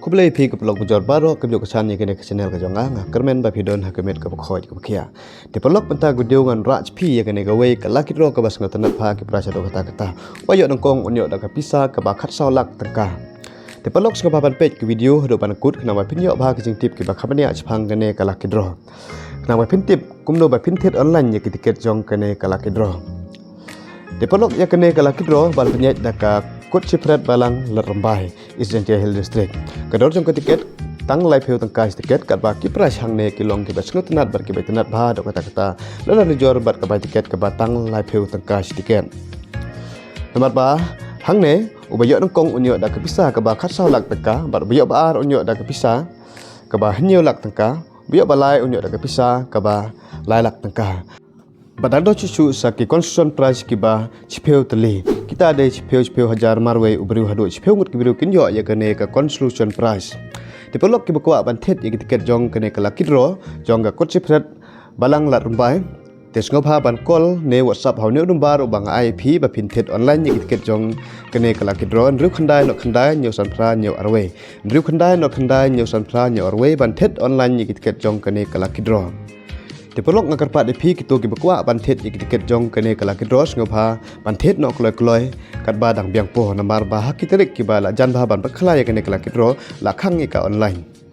Kublai pi ke pelok bujor baro ke biok kesan ke channel ke jonga kermen ba pidon ha kemet ke khoi ke khia te pelok penta gudio ngan raj pi ke ne gawe ke laki ro ke bas ngotanat pha ke prasa do kata kata wayo nongkong onyo da ke Pisa ke ba khat saulak tengka te pelok ska ban page ke video do ban kut kena ba pinyo ba ke jing tip ke ba khamane achphang ke ne ke laki dro kena ba pin tip kumno ba pin thet online ye ke tiket jong ke ne ke laki dro te pelok ya ke ne ke laki dro ban penyet da ka kut chipret balang lerembai Isjentia Hill District. Kador jong tiket tang live heu tang kai tiket kat ba ki price hang ne kilong ki basnut nat bar ki betenat ba do kata kata lala ni jor bat ka ba tiket ka ba tang live heu tang kai tiket. Nomor ba hang ne ubayo nongkong unyo da ke Pisa ka ba khat sau lak taka bar bayo ba ar unyo da ke Pisa ka ba hnyo lak tangka bayo balai unyo da ke Pisa ka ba lai lak tangka. Badado cucu saki construction price kiba chipeu teli kita ada chipeu hajar marway uberiu hadu chipeu ngut kibiru kinyo ya kene ka construction price di pelok kiba kwa bantet ya tiket jong kene ka lakidro jong ka kot chipret balang lat rumbai tes ngopha ban call ne WhatsApp hau ne numbar ubang IP ba pintet online ya tiket jong kene ka lakidro nru khandai no khandai nyo san phra nyo arwe nru khandai no khandai nyo san phra nyo arwe bantet online ya tiket jong kene ka lakidro te pelok ngakar pat de pi kitu ki bakwa bantet ik tiket jong kene kala kidros ngopha bantet no kloi kat ba dang biang po namar ba hakiterik ki ba la jan ba ban bakhala ya kene kala kidro la khang ika online